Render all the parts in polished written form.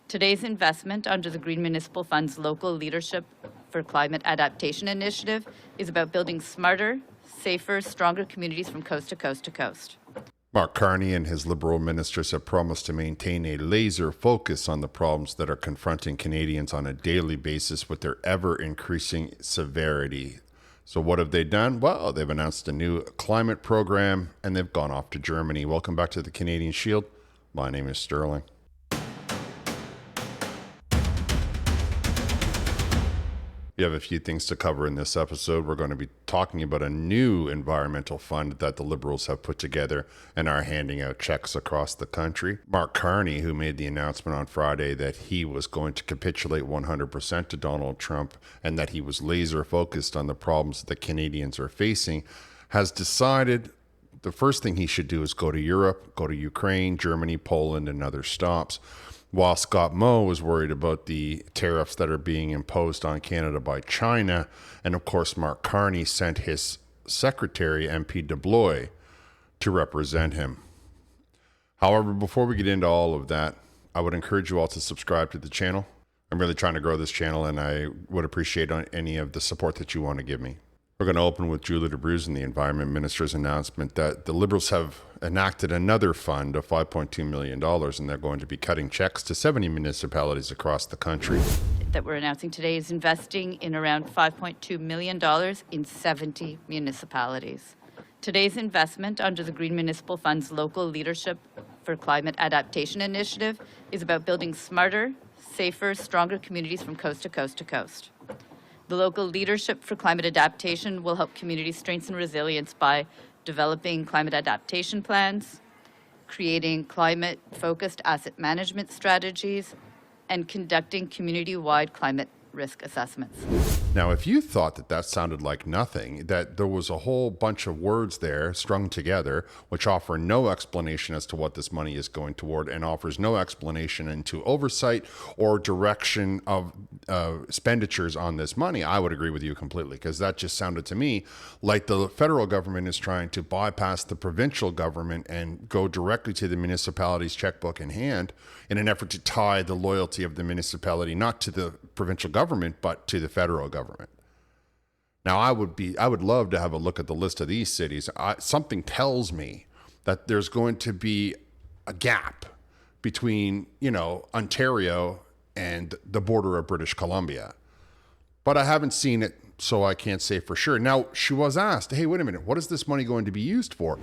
Today's investment under the Green Municipal Fund's Local Leadership for Climate Adaptation initiative is about building smarter, safer, stronger communities from coast to coast to coast. Mark Carney and his Liberal ministers have promised to maintain a laser focus on the problems that are confronting Canadians on a daily basis with their ever-increasing severity. So what have they done? Well, they've announced a new climate program, and they've gone off to Germany. Welcome back to the Canadian Shield. My name is Sterling. We have a few things to cover in this episode. We're going to be talking about a new environmental fund that the Liberals have put together and are handing out checks across the country. Mark Carney, who made the announcement on Friday that he was going to capitulate 100% to Donald Trump and that he was laser focused on the problems that Canadians are facing, has decided the first thing he should do is go to Europe, go to Ukraine, Germany, Poland, and other stops. While Scott Moe was worried about the tariffs that are being imposed on Canada by China, and of course Mark Carney sent his secretary, MP de Blois, to represent him. However, before we get into all of that, I would encourage you all to subscribe to the channel. I'm really trying to grow this channel, and I would appreciate any of the support that you want to give me. We're going to open with Julie DeBruze and the Environment Minister's announcement that the Liberals have enacted another fund of $5.2 million, and they're going to be cutting checks to 70 municipalities across the country. That we're announcing today is investing in around $5.2 million in 70 municipalities. Today's investment under the Green Municipal Fund's Local Leadership for Climate Adaptation initiative is about building smarter, safer, stronger communities from coast to coast to coast. The Local Leadership for Climate Adaptation will help communities strengthen resilience by developing climate adaptation plans, creating climate-focused asset management strategies, and conducting community-wide climate risk assessments. Now, if you thought that that sounded like nothing, that there was a whole bunch of words there strung together, which offer no explanation as to what this money is going toward and offers no explanation into oversight or direction of expenditures on this money, I would agree with you completely, because that just sounded to me like the federal government is trying to bypass the provincial government and go directly to the municipality's checkbook in hand in an effort to tie the loyalty of the municipality not to the provincial government, but to the federal government. Now, I would love to have a look at the list of these cities. Something tells me that there's going to be a gap between, Ontario and the border of British Columbia. But I haven't seen it, so I can't say for sure. Now, she was asked, hey, wait a minute, what is this money going to be used for?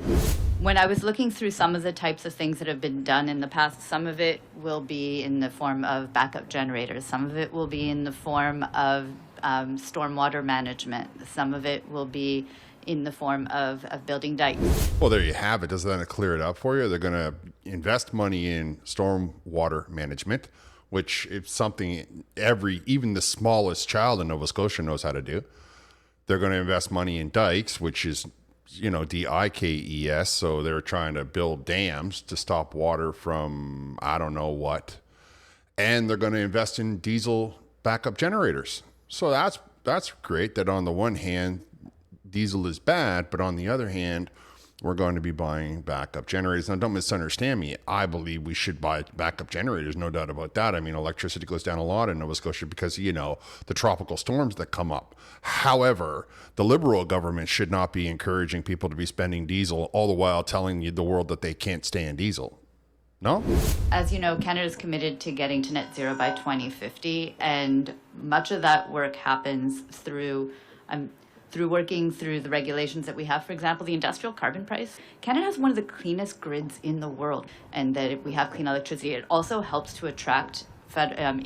When I was looking through some of the types of things that have been done in the past, some of it will be in the form of backup generators. Some of it will be in the form of stormwater management. Some of it will be in the form of building dikes. Well, there you have it. Doesn't that clear it up for you? They're going to invest money in stormwater management, which is something even the smallest child in Nova Scotia knows how to do. They're going to invest money in dikes, which is, DIKES. So they're trying to build dams to stop water from, I don't know what. And they're going to invest in diesel backup generators. So that's great that on the one hand, diesel is bad, but on the other hand, we're going to be buying backup generators. Now, don't misunderstand me. I believe we should buy backup generators, no doubt about that. I mean, electricity goes down a lot in Nova Scotia because, the tropical storms that come up. However, the Liberal government should not be encouraging people to be spending diesel, all the while telling the world that they can't stand diesel. No? As you know, Canada is committed to getting to net zero by 2050, and much of that work happens through working through the regulations that we have. For example, the industrial carbon price. Canada has one of the cleanest grids in the world, and that if we have clean electricity, it also helps to attract foreign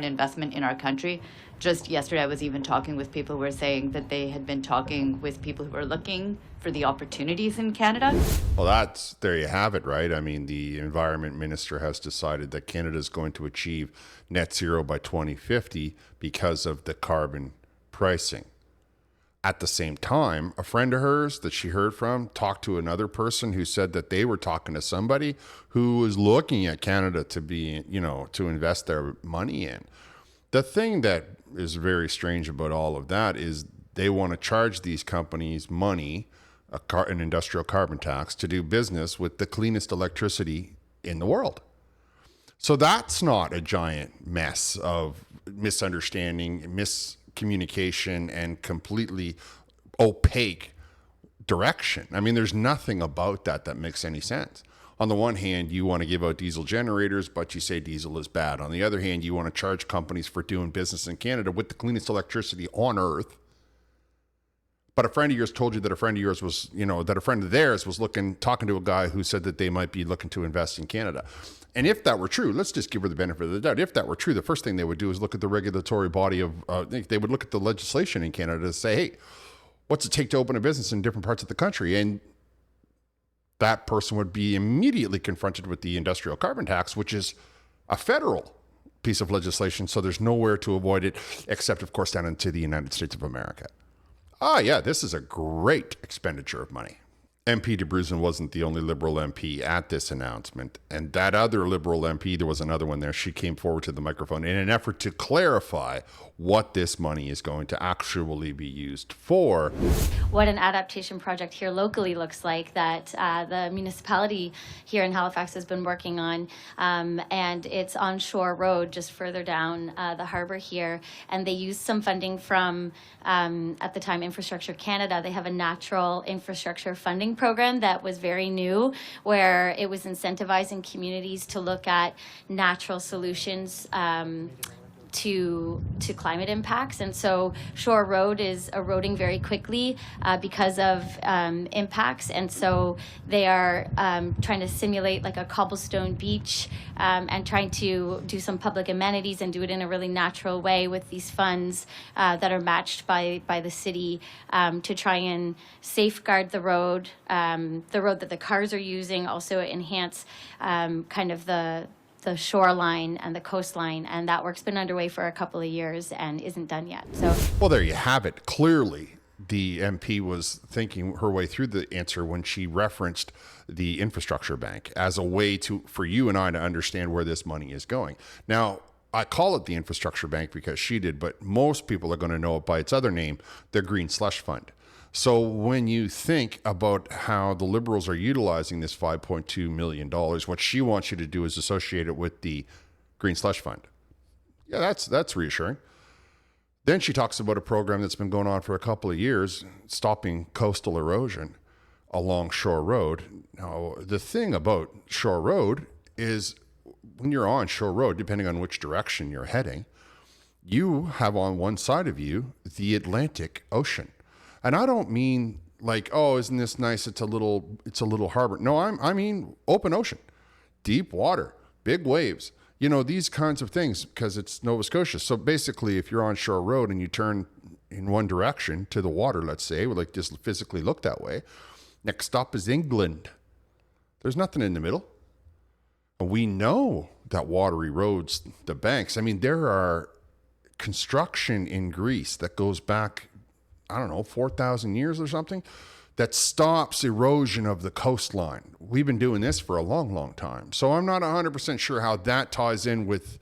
investment in our country. Just yesterday, I was even talking with people who were saying that they had been talking with people who are looking for the opportunities in Canada. Well, there you have it, right? I mean, the environment minister has decided that Canada is going to achieve net zero by 2050 because of the carbon pricing. At the same time, a friend of hers that she heard from talked to another person who said that they were talking to somebody who was looking at Canada to be, to invest their money in. The thing that is very strange about all of that is they want to charge these companies money, an industrial carbon tax, to do business with the cleanest electricity in the world. So that's not a giant mess of misunderstanding, miscommunication, and completely opaque direction. I mean, there's nothing about that makes any sense. On the one hand, you want to give out diesel generators, but you say diesel is bad. On the other hand, you want to charge companies for doing business in Canada with the cleanest electricity on earth. But a friend of yours told you that a friend of yours was, that a friend of theirs was talking to a guy who said that they might be looking to invest in Canada. And if that were true, let's just give her the benefit of the doubt. If that were true, the first thing they would do is look at the regulatory body of, they would look at the legislation in Canada to say, hey, what's it take to open a business in different parts of the country? And that person would be immediately confronted with the industrial carbon tax, which is a federal piece of legislation. So there's nowhere to avoid it, except, of course, down into the United States of America. Yeah, this is a great expenditure of money. MP de Bruzen wasn't the only Liberal MP at this announcement. And that other Liberal MP, there was another one there, she came forward to the microphone in an effort to clarify what this money is going to actually be used for. What an adaptation project here locally looks like that the municipality here in Halifax has been working on. And it's on Shore Road, just further down the harbour here. And they used some funding from, at the time, Infrastructure Canada. They have a natural infrastructure funding program that was very new, where it was incentivizing communities to look at natural solutions to climate impacts. And so Shore Road is eroding very quickly because of impacts. And so they are trying to simulate like a cobblestone beach and trying to do some public amenities and do it in a really natural way with these funds that are matched by the city to try and safeguard the road that the cars are using, also enhance kind of the shoreline and the coastline, and that work's been underway for a couple of years and isn't done yet. So, well, there you have it. Clearly, the MP was thinking her way through the answer when she referenced the infrastructure bank as a way for you and I to understand where this money is going. Now, I call it the infrastructure bank because she did, but most people are going to know it by its other name, the Green Slush Fund. So when you think about how the Liberals are utilizing this $5.2 million, what she wants you to do is associate it with the Green Slush Fund. Yeah, that's reassuring. Then she talks about a program that's been going on for a couple of years, stopping coastal erosion along Shore Road. Now, the thing about Shore Road is when you're on Shore Road, depending on which direction you're heading, you have on one side of you the Atlantic Ocean. And I don't mean like, oh, isn't this nice? It's a little harbor. No, I mean open ocean, deep water, big waves, these kinds of things, because it's Nova Scotia. So basically, if you're on Shore Road and you turn in one direction to the water, let's say, like just physically look that way, next stop is England. There's nothing in the middle. And we know that water erodes the banks. I mean, there are construction in Greece that goes back, 4,000 years or something, that stops erosion of the coastline. We've been doing this for a long, long time. So I'm not 100% sure how that ties in with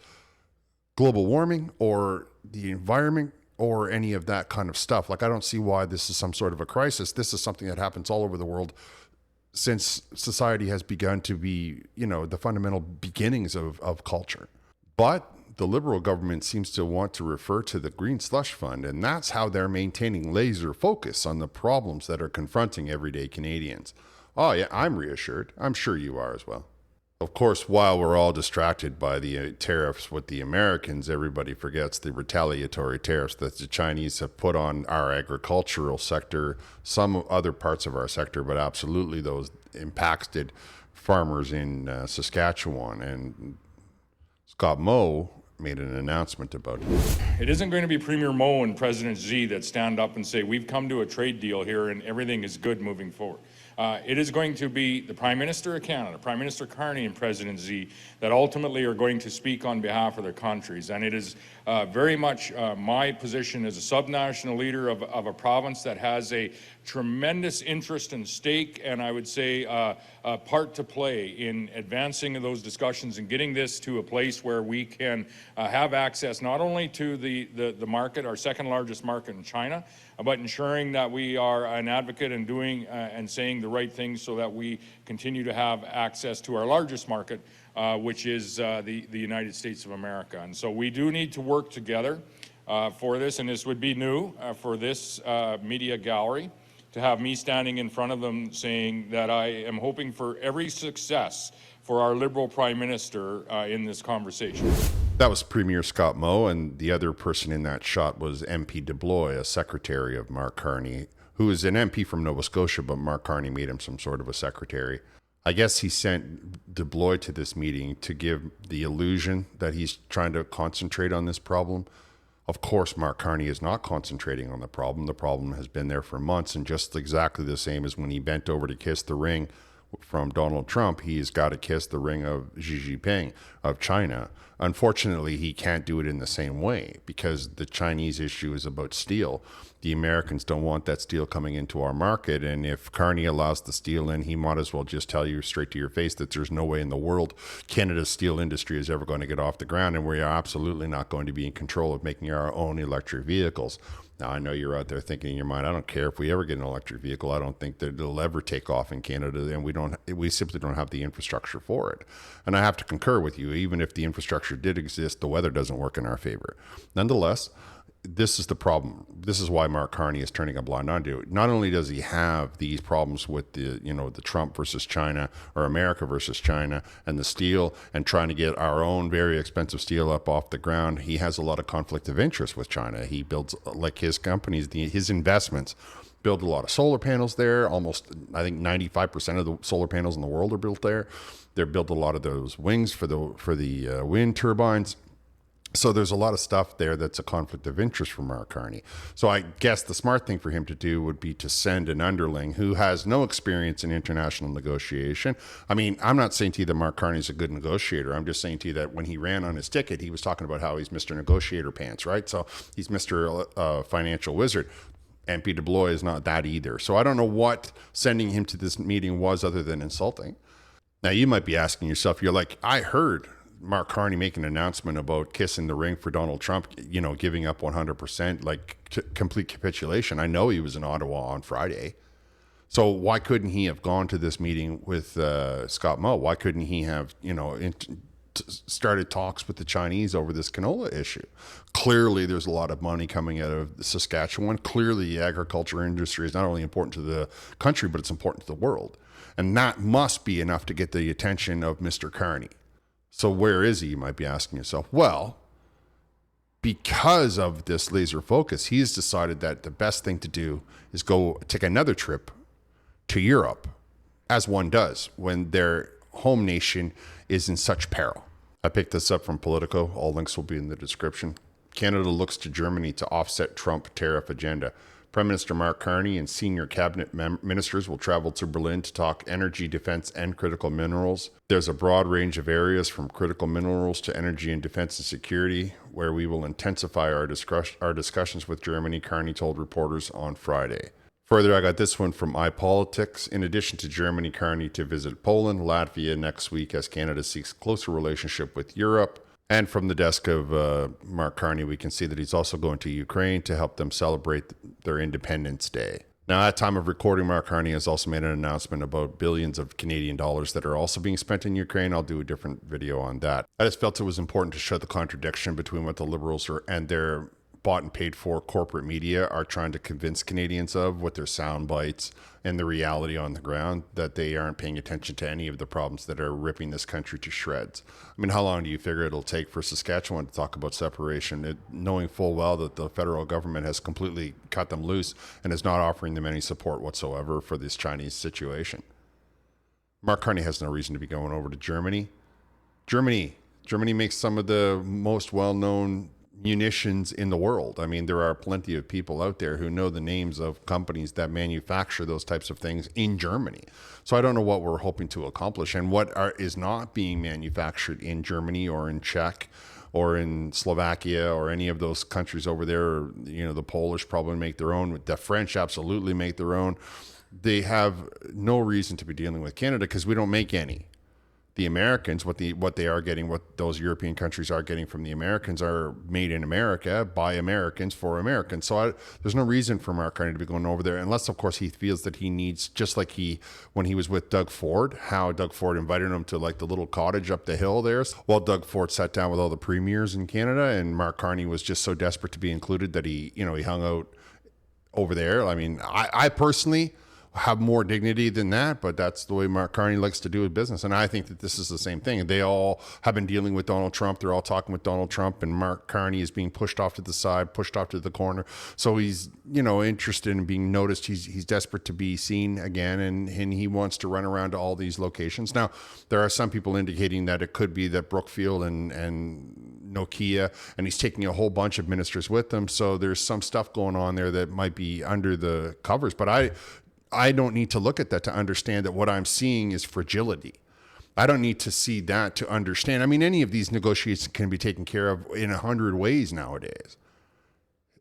global warming or the environment or any of that kind of stuff. Like, I don't see why this is some sort of a crisis. This is something that happens all over the world since society has begun to be, the fundamental beginnings of culture. But the Liberal government seems to want to refer to the Green Slush Fund, and that's how they're maintaining laser focus on the problems that are confronting everyday Canadians. Oh yeah, I'm reassured. I'm sure you are as well. Of course, while we're all distracted by the tariffs with the Americans, everybody forgets the retaliatory tariffs that the Chinese have put on our agricultural sector, some other parts of our sector, but absolutely those impacted farmers in Saskatchewan. And Scott Moe made an announcement about it. It isn't going to be Premier Moe and President Xi that stand up and say, we've come to a trade deal here and everything is good moving forward. It is going to be the Prime Minister of Canada, Prime Minister Carney and President Xi that ultimately are going to speak on behalf of their countries. And it is very much my position as a subnational leader of a province that has a tremendous interest and stake, and I would say a part to play in advancing those discussions and getting this to a place where we can have access not only to the market, our second largest market in China, but ensuring that we are an advocate and doing and saying the right things so that we continue to have access to our largest market which is the United States of America. And so we do need to work together for this, and this would be new for this media gallery, to have me standing in front of them saying that I am hoping for every success for our Liberal Prime Minister in this conversation. That was Premier Scott Moe, and the other person in that shot was MP DeBlois, a secretary of Mark Carney, who is an MP from Nova Scotia, but Mark Carney made him some sort of a secretary. I guess he sent DeBlois to this meeting to give the illusion that he's trying to concentrate on this problem. Of course, Mark Carney is not concentrating on the problem. The problem has been there for months, and just exactly the same as when he bent over to kiss the ring from Donald Trump, he's got to kiss the ring of Xi Jinping of China. Unfortunately, he can't do it in the same way because the Chinese issue is about steel. The Americans don't want that steel coming into our market, and if Carney allows the steel in, he might as well just tell you straight to your face that there's no way in the world Canada's steel industry is ever going to get off the ground, and we are absolutely not going to be in control of making our own electric vehicles. Now, I know you're out there thinking in your mind, I don't care if we ever get an electric vehicle. I don't think that it'll ever take off in Canada, and we simply don't have the infrastructure for it. And I have to concur with you. Even if the infrastructure did exist, the weather doesn't work in our favor. Nonetheless, this is the problem. This is why Mark Carney is turning a blind eye to it. Not only does he have these problems with the Trump versus China or America versus China and the steel and trying to get our own very expensive steel up off the ground, he has a lot of conflict of interest with China. He builds, like his companies, his investments build a lot of solar panels there. Almost, I think 95% of the solar panels in the world are built there. They built a lot of those wings for the wind turbines. So there's a lot of stuff there that's a conflict of interest for Mark Carney. So I guess the smart thing for him to do would be to send an underling who has no experience in international negotiation. I mean, I'm not saying to you that Mark Carney's a good negotiator. I'm just saying to you that when he ran on his ticket, he was talking about how he's Mr. Negotiator Pants, right? So he's Mr. Financial Wizard. MP DeBlois is not that either. So I don't know what sending him to this meeting was other than insulting. Now, you might be asking yourself, you're like, I heard Mark Carney make an announcement about kissing the ring for Donald Trump, giving up 100%, like complete capitulation. I know he was in Ottawa on Friday. So why couldn't he have gone to this meeting with Scott Moe? Why couldn't he have, started talks with the Chinese over this canola issue? Clearly, there's a lot of money coming out of Saskatchewan. Clearly, the agriculture industry is not only important to the country, but it's important to the world. And that must be enough to get the attention of Mr. Carney. So where is he, you might be asking yourself? Well, because of this laser focus, he's decided that the best thing to do is go take another trip to Europe, as one does when their home nation is in such peril. I picked this up from Politico. All links will be in the description. Canada looks to Germany to offset Trump tariff agenda. Prime Minister Mark Carney and senior cabinet ministers will travel to Berlin to talk energy, defense, and critical minerals. There's a broad range of areas from critical minerals to energy and defense and security where we will intensify our discussions with Germany, Carney told reporters on Friday. Further, I got this one from iPolitics. In addition to Germany, Carney to visit Poland, Latvia next week as Canada seeks closer relationship with Europe. And from the desk of Mark Carney, we can see that he's also going to Ukraine to help them celebrate their Independence Day. Now, at time of recording, Mark Carney has also made an announcement about billions of Canadian dollars that are also being spent in Ukraine. I'll do a different video on that. I just felt it was important to show the contradiction between what the Liberals and their bought and paid for corporate media are trying to convince Canadians of with their sound bites and the reality on the ground, that they aren't paying attention to any of the problems that are ripping this country to shreds. I mean, how long do you figure it'll take for Saskatchewan to talk about separation, knowing full well that the federal government has completely cut them loose and is not offering them any support whatsoever for this Chinese situation? Mark Carney has no reason to be going over to Germany. Germany makes some of the most well-known munitions in the world. I mean, there are plenty of people out there who know the names of companies that manufacture those types of things in Germany. So I don't know what we're hoping to accomplish and what is not being manufactured in Germany or in Czech or in Slovakia or any of those countries over there. The Polish probably make their own. The French absolutely make their own. They have no reason to be dealing with Canada because we don't make any. the Americans, what they are getting, what those European countries are getting from the Americans, are made in America by Americans for Americans. So there's no reason for Mark Carney to be going over there, unless, of course, he feels that he needs, just like when he was with Doug Ford, how Doug Ford invited him to like the little cottage up the hill there. Well, Doug Ford sat down with all the premiers in Canada, and Mark Carney was just so desperate to be included that he hung out over there. I mean, I personally have more dignity than that, but that's the way Mark Carney likes to do his business. And I think that this is the same thing. They all have been dealing with Donald Trump. They're all talking with Donald Trump, and Mark Carney is being pushed off to the side, pushed off to the corner. So he's, interested in being noticed. He's desperate to be seen again, and he wants to run around to all these locations. Now, there are some people indicating that it could be that Brookfield and Nokia, and he's taking a whole bunch of ministers with him. So there's some stuff going on there that might be under the covers. But I don't need to look at that to understand that what I'm seeing is fragility. I don't need to see that to understand. I mean, any of these negotiations can be taken care of in 100 ways nowadays.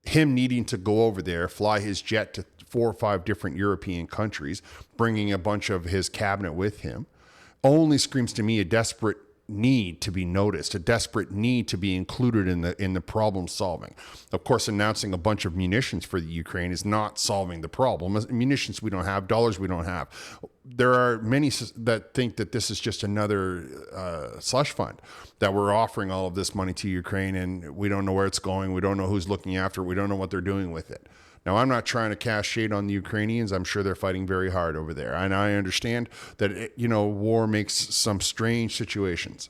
Him needing to go over there, fly his jet to 4 or 5 different European countries, bringing a bunch of his cabinet with him, only screams to me a desperate need to be noticed, a desperate need to be included in the problem solving. Of course, announcing a bunch of munitions for the Ukraine is not solving the problem. Munitions we don't have, dollars we don't have. There are many that think that this is just another slush fund, that we're offering all of this money to Ukraine and we don't know where it's going. We don't know who's looking after it. We don't know what they're doing with it. Now, I'm not trying to cast shade on the Ukrainians. I'm sure they're fighting very hard over there. And I understand that, war makes some strange situations.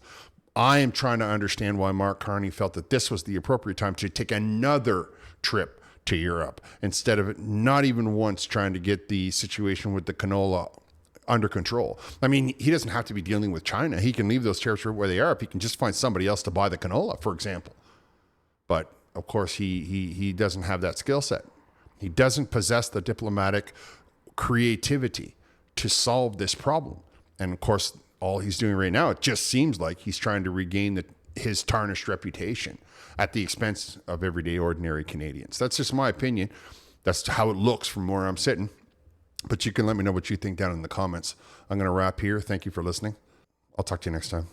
I am trying to understand why Mark Carney felt that this was the appropriate time to take another trip to Europe, instead of not even once trying to get the situation with the canola under control. I mean, he doesn't have to be dealing with China. He can leave those tariffs where they are if he can just find somebody else to buy the canola, for example. But, of course, he doesn't have that skill set. He doesn't possess the diplomatic creativity to solve this problem. And of course, all he's doing right now, it just seems like he's trying to regain his tarnished reputation at the expense of everyday, ordinary Canadians. That's just my opinion. That's how it looks from where I'm sitting. But you can let me know what you think down in the comments. I'm going to wrap here. Thank you for listening. I'll talk to you next time.